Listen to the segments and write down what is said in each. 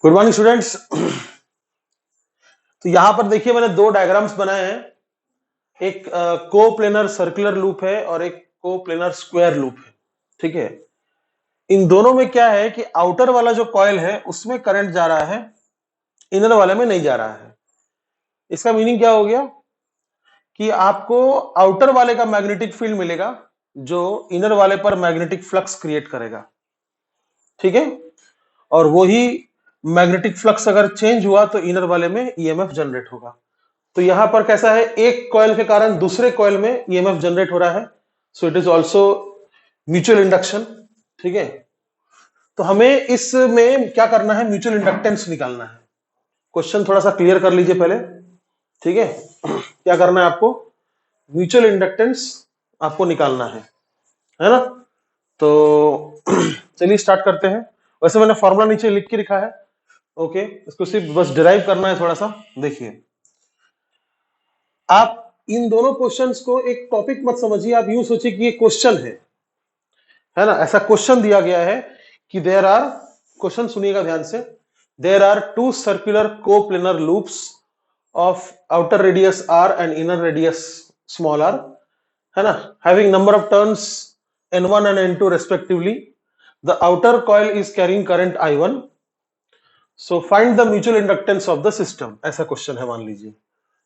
Good morning students. तो यहां पर देखिए मैंने दो डायग्राम्स बनाए हैं। एक कोप्लेनर सर्कुलर लूप है और एक कोप्लेनर स्क्वायर लूप है। ठीक है, इन दोनों में क्या है कि आउटर वाला जो कॉइल है उसमें करंट जा रहा है, इनर वाले में नहीं जा रहा है। इसका मीनिंग क्या हो गया कि आपको आउटर वाले का मैग्नेटिक फील्ड मिलेगा जो इनर वाले पर मैग्नेटिक फ्लक्स क्रिएट करेगा। ठीक है, और वही मैग्नेटिक फ्लक्स अगर चेंज हुआ तो इनर वाले में ईएमएफ जनरेट होगा। तो यहां पर कैसा है, एक कॉइल के कारण दूसरे कॉइल में ईएमएफ जनरेट हो रहा है, so it is also mutual induction. ठीक है, तो हमें इसमें क्या करना है, म्यूचुअल इंडक्टेंस निकालना है। क्वेश्चन थोड़ा सा क्लियर कर लीजिए पहले। ठीक है, क्या करना है आपको, म्यूचुअल इंडक्टेंस आपको निकालना है ना। तो चलिए स्टार्ट करते हैं। वैसे मैंने फॉर्मूला नीचे लिख के लिखा है, ओके, इसको सिर्फ बस डिराइव करना है थोड़ा सा। देखिए, आप इन दोनों क्वेश्चंस को एक टॉपिक मत समझिए, आप यूं सोचिए कि ये क्वेश्चन है ना। ऐसा क्वेश्चन दिया गया है कि देयर आर, क्वेश्चन सुनिएगा ध्यान से, there are two circular coplanar loops of outer radius R and inner radius small r, है ना, having number of turns n1 and n2 respectively. The outer coil is carrying current I1. So find the mutual inductance of the system. ऐसा question है मान लीजिए।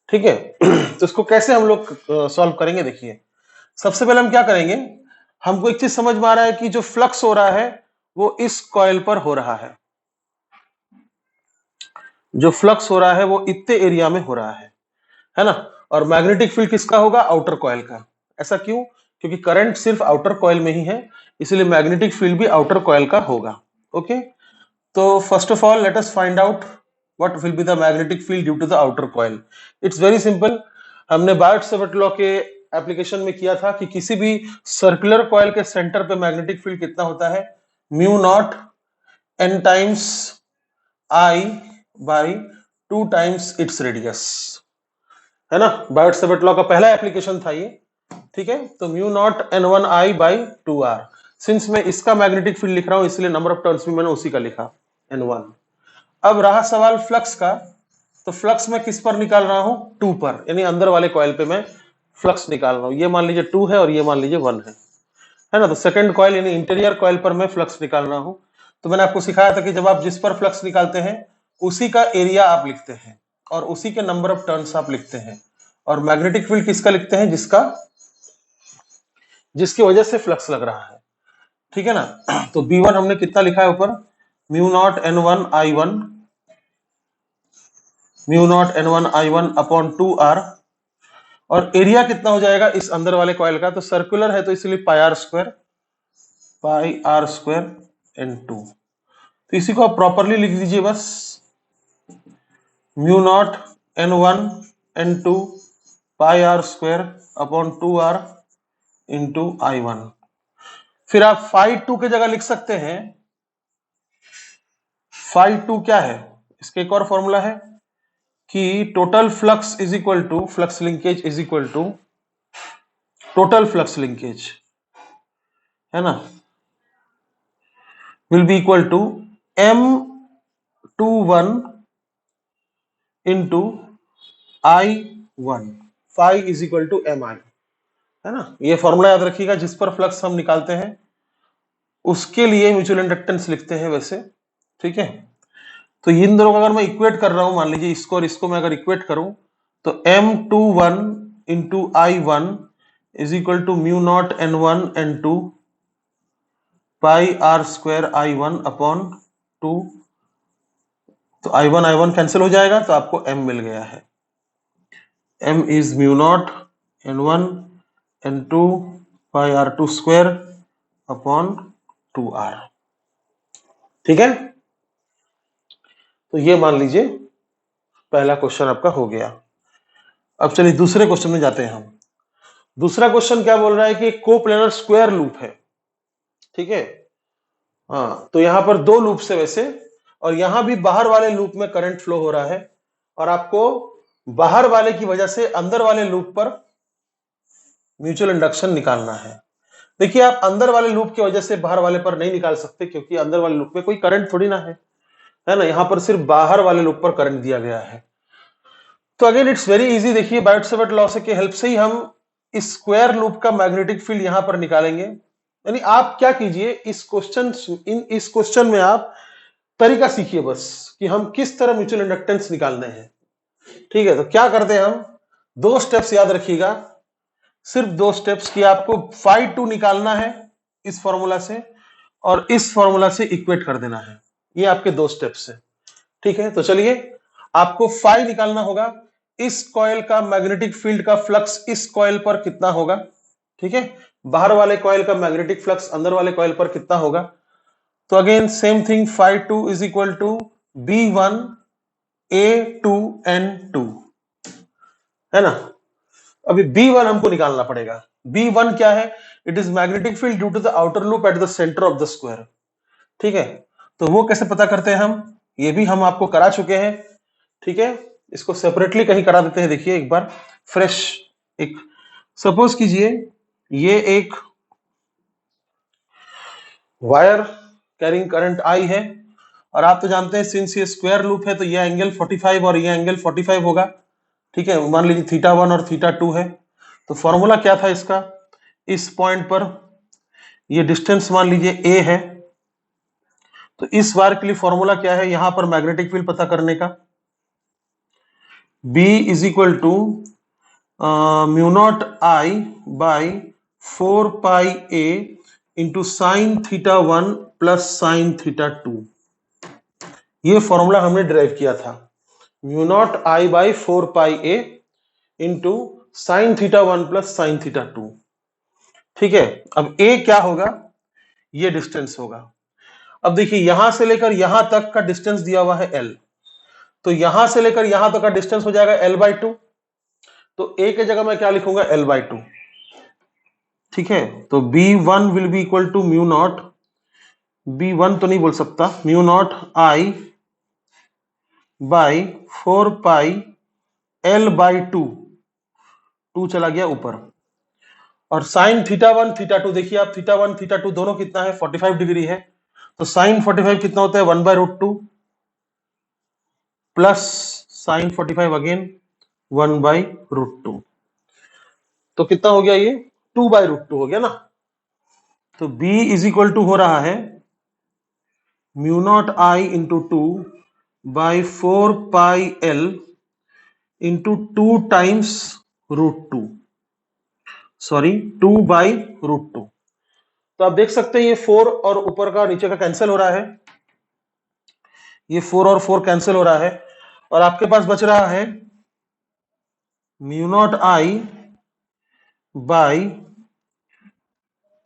ठीक है, तो इसको कैसे हम लोग सॉल्व करेंगे, देखिए सबसे पहले हम क्या करेंगे, हमको एक चीज समझ में आ रहा है कि जो फ्लक्स हो रहा है वो इस कॉइल पर हो रहा है, जो फ्लक्स हो रहा है वो इतने एरिया में हो रहा है ना। और मैग्नेटिक फील्ड किसका होगा, आउटर कॉइल का। ऐसा क्यों, क्योंकि करंट सिर्फ आउटर कॉइल में ही है, इसलिए मैग्नेटिक फील्ड भी आउटर कॉइल का होगा। ओके, तो first of all let us find out what will be the magnetic field due to the outer coil. It's very simple. हमने बायोट-सैवर्ट लॉ के एप्लीकेशन में किया था कि किसी भी सर्कुलर कॉइल के सेंटर पे मैग्नेटिक फील्ड कितना होता है, mu naught n times I by 2 times its radius, है ना। बायोट-सैवर्ट लॉ का पहला एप्लीकेशन था ये। ठीक है, तो mu naught n1I by 2r। Since मैं इसका मैग्नेटिक फील्ड लिख रहा हूं इसलिए नंबर ऑफ टर्न्स भी मैंने उसी का लिखा, n1। अब रहा सवाल फ्लक्स का, तो फ्लक्स मैं किस पर निकाल रहा हूं, 2 पर, यानी अंदर वाले कॉइल पे मैं फ्लक्स निकाल रहा हूं। ये मान लीजिए 2 है और ये मान लीजिए 1 है ना। तो सेकंड कॉइल यानी इंटीरियर कॉइल पर मैं फ्लक्स निकाल रहा हूं। तो मैंने आपको सिखाया था कि जब आप जिस पर फ्लक्स निकालते हैं उसी का एरिया आप लिखते हैं और उसी के नंबर ऑफ टर्न्स आप लिखते हैं, और मैग्नेटिक फील्ड किसका लिखते हैं, जिसकी वजह से फ्लक्स लग रहा है। ठीक है ना। तो B1 हमने कितना लिखा है ऊपर, mu naught n1 I1 upon 2r, और एरिया कितना हो जाएगा इस अंदर वाले कॉइल का, तो सर्कुलर है तो इसलिए पाई आर स्क्वायर n2। तो इसी को आप प्रॉपरली लिख दीजिए बस, mu naught n1 pi r square upon 2r into I1। फिर आप φ2 की जगह लिख सकते हैं, φ2 क्या है, इसका एक और फॉर्मूला है कि total flux is equal to flux linkage is equal to total flux linkage, है ना, will be equal to M21 into I1, phi is equal to MI, है ना। ये फॉर्मूला याद रखिएगा, जिस पर फ्लक्स हम निकालते हैं उसके लिए म्यूचुअल इंडक्टेंस लिखते हैं वैसे। ठीक है, तो इन दोनों का अगर मैं इक्वेट कर रहा हूं, मान लीजिए इसको और इसको मैं अगर इक्वेट करूं तो M21 into I1 is equal to mu naught n1 n2 pi r square I1 upon 2। तो I1 कैंसिल हो जाएगा तो आपको M मिल गया है। M is mu naught n1 n2 pi r2 square upon 2r। ठीक है, तो ये मान लीजिए पहला क्वेश्चन आपका हो गया। अब चलिए दूसरे क्वेश्चन में जाते हैं हम। दूसरा क्वेश्चन क्या बोल रहा है कि कोप्लेनर स्क्वायर लूप है। ठीक है, हाँ, तो यहां पर दो लूप है वैसे, और यहां भी बाहर वाले लूप में करंट फ्लो हो रहा है, और आपको बाहर वाले की वजह से अंदर वाले लूप पर म्यूचुअल इंडक्शन निकालना है। देखिए, आप अंदर वाले लूप की वजह से बाहर वाले पर नहीं निकाल सकते, क्योंकि अंदर वाले लूप में कोई करंट थोड़ी ना है है ना, यहां पर सिर्फ बाहर वाले लूप पर करंट दिया गया है। तो अगेन इट्स वेरी इजी, देखिए बायोट-सावर्ट लॉ से के हेल्प से ही हम इस स्क्वायर लूप का मैग्नेटिक फील्ड यहां पर निकालेंगे। यानी आप क्या कीजिए, इस क्वेश्चन में आप तरीका सीखिए बस कि हम किस तरह म्यूचुअल इंडक्टेंस निकालने हैं। ठीक है, तो क्या करते हैं हम, दो स्टेप्स याद रखिएगा, सिर्फ दो स्टेप्स की आपको फाई 2 निकालना है इस फॉर्मूला से, और इस फॉर्मूला से इक्वेट कर देना है। ये आपके दो स्टेप्स है। ठीक है, तो चलिए आपको फाई निकालना होगा, इस कॉइल का मैग्नेटिक फील्ड का फ्लक्स इस कॉइल पर कितना होगा। ठीक है, बाहर वाले कॉइल का मैग्नेटिक फ्लक्स अंदर वाले कॉइल पर कितना होगा। तो again same thing, phi 2 is equal to B1 A2 N2, है ना। अभी B1 हमको निकालना पड़ेगा। B1 क्या है, it is magnetic field due to the outer loop at the centre of the square. ठीक है, तो वो कैसे पता करते हैं हम, ये भी हम आपको करा चुके हैं। ठीक है, इसको सेपरेटली कहीं करा देते हैं, देखिए एक बार फ्रेश। एक सपोज कीजिए ये एक वायर कैरिंग करंट आई है, और आप तो जानते हैं सिंस ये स्क्वायर लूप है तो ये एंगल 45 और ये एंगल 45 होगा। ठीक है, मान लीजिए θ1 और θ2 है। तो फॉर्मूला क्या था इसका, इस पॉइंट पर ये डिस्टेंस मान लीजिए a है, तो इस वायर के लिए फॉर्मूला क्या है, यहां पर मैग्नेटिक फील्ड पता करने का, B is equal to mu naught I by 4 pi a into sine θ1 plus sine θ2। ये फॉर्मूला हमने डिराइव किया था, mu naught I by 4 pi a into sine θ1 plus sine θ2। ठीक है, अब a क्या होगा, ये डिस्टेंस होगा। अब देखिए यहां से लेकर यहां तक का डिस्टेंस दिया हुआ है L, तो यहां से लेकर यहां तक का डिस्टेंस हो जाएगा L/2। तो a के जगह मैं क्या लिखूंगा, L/2। ठीक है, तो B1 will be equal to mu naught, B1 तो नहीं बोल सकता, mu naught I by 4 pi L/2, 2 चला गया ऊपर, और साइन θ1 θ2, देखिए आप θ1 θ2 दोनों कितना है, 45 डिग्री है। तो साइन 45 कितना होता है, 1/√2 प्लस साइन 45 अगेन 1/√2, तो कितना हो गया ये, 2/√2 हो गया ना। तो B इज इक्वल टू हो रहा है mu naught I into 2 by 4 pi L into 2 times √2, sorry 2/√2। तो आप देख सकते हैं ये 4 और ऊपर का नीचे का कैंसिल हो रहा है, ये 4 और 4 कैंसिल हो रहा है, और आपके पास बच रहा है mu naught I by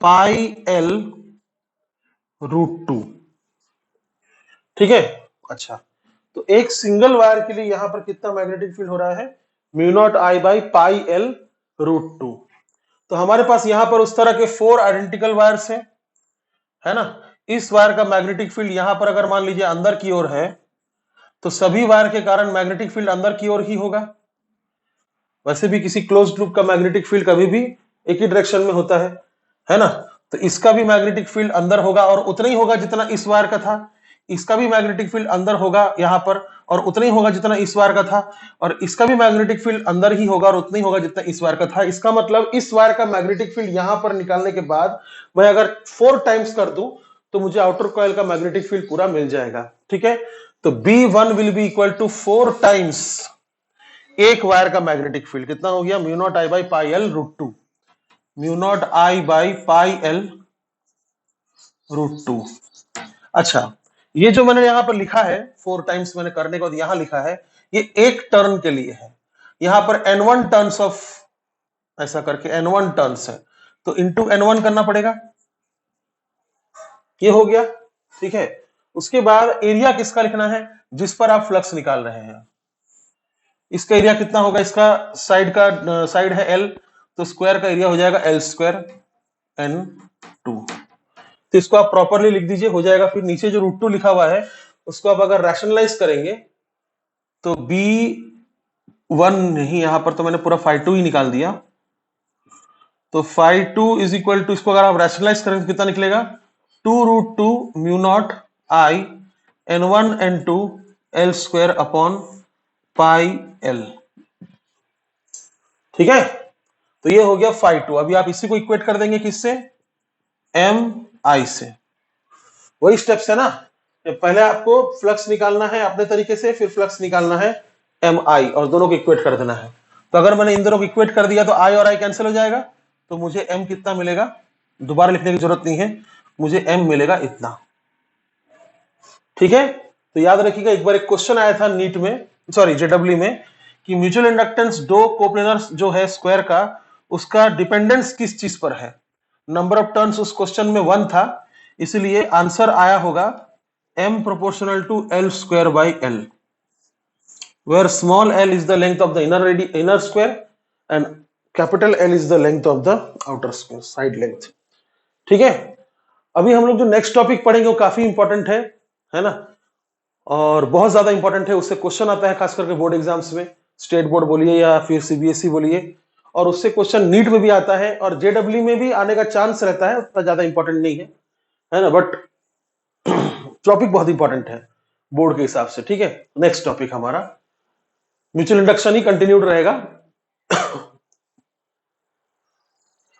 pi L√2। ठीक है, अच्छा, तो एक सिंगल वायर के लिए यहां पर कितना मैग्नेटिक फील्ड हो रहा है, mu naught I by pi L√2। तो हमारे पास यहां पर उस तरह के 4 आइडेंटिकल वायर्स हैं, है ना। इस वायर का मैग्नेटिक फील्ड यहां पर अगर मान लीजिए अंदर की ओर है, तो सभी वायर के कारण मैग्नेटिक फील्ड अंदर की ओर ही होगा। वैसे भी किसी क्लोज्ड लूप का मैग्नेटिक फील्ड कभी भी एक ही डायरेक्शन में होता है ना। तो इसका भी मैग्नेटिक फील्ड अंदर होगा, और उतना ही होगा जितना इस वायर का था। इसका भी मैग्नेटिक फील्ड अंदर होगा यहां पर, और उतना ही होगा जितना इस वायर का था, और इसका भी मैग्नेटिक फील्ड अंदर ही होगा और उतना ही होगा जितना इस वायर का था। इसका मतलब इस वायर का मैग्नेटिक फील्ड यहां पर निकालने के बाद मैं अगर 4 टाइम्स कर दूं तो मुझे आउटर कॉइल का मैग्नेटिक फील्ड पूरा मिल जाएगा। ठीक है, तो B1 will be equal to 4 times एक वायर का मैग्नेटिक फील्ड, कितना हो गया, mu naught I by pi L√2, mu naught I by pi L√2। अच्छा, ये जो मैंने यहां पर लिखा है 4 टाइम्स मैंने करने को यहां लिखा है, ये एक टर्न के लिए है। यहां पर N1 टर्न्स ऑफ, ऐसा करके N1 टर्न्स है, तो इंटू N1 करना पड़ेगा, ये हो गया। ठीक है, उसके बाद एरिया किसका लिखना है, जिस पर आप फ्लक्स निकाल रहे हैं। इसका एरिया कितना होगा, इसका साइड है L, तो स्क्वायर का एरिया हो जाएगा L² N2। तो इसको आप प्रॉपरली लिख दीजिए, हो जाएगा। फिर नीचे जो √2 लिखा हुआ है उसको आप अगर रैशनलाइज करेंगे तो B1 नहीं, यहां पर तो मैंने पूरा फाई 2 ही निकाल दिया, तो फाई 2 इज इक्वल टू, इसको अगर आप रैशनलाइज करेंगे तो कितना निकलेगा, 2√2 mu naught I N1 N2 L square upon pi L। ठीक है, तो ये हो गया phi 2। अभी आप इसी को इक्वेट कर देंगे किससे? एम आई से। वही स्टेप्स है ना, पहले आपको फ्लक्स निकालना है अपने तरीके से, फिर फ्लक्स निकालना है एम आई और दोनों को इक्वेट कर देना है। तो अगर मैंने इन दोनों को इक्वेट कर दिया तो आई और आई कैंसिल हो जाएगा, तो मुझे एम कितना मिलेगा, दोबारा लिखने की जरूरत नहीं है, मुझे एम मिलेगा इतना। ठीक है, तो याद रखिएगा एक बार एक क्वेश्चन आया था नीट में, सॉरी जेडब्ल्यू में, कि म्यूचुअल इंडक्टेंस दो कोप्लेनर्स जो है स्क्वायर का, उसका डिपेंडेंस किस चीज पर है। नंबर ऑफ टर्न्स उस क्वेश्चन में 1 था, इसलिए आंसर आया होगा m proportional to L square by L, where small l is the length of the inner square and capital L is the length of the outer square, side length। ठीक है, अभी हम लोग जो नेक्स्ट टॉपिक पढ़ेंगे वो काफी important है ना, और बहुत ज्यादा इंपॉर्टेंट है, उससे क्वेश्चन आता है खास करके बोर्ड एग्जाम्स में, स्टेट बोर्ड बोलिए या फिर सीबीएसई बोलिए, और उससे क्वेश्चन नीट में भी आता है और जेडब्ल्यू में भी आने का चांस रहता है, उतना ज्यादा इंपॉर्टेंट नहीं है ना, बट टॉपिक बहुत इंपॉर्टेंट है बोर्ड के हिसाब से। ठीक है, नेक्स्ट टॉपिक हमारा म्यूचुअल इंडक्शन ही कंटिन्यूड रहेगा।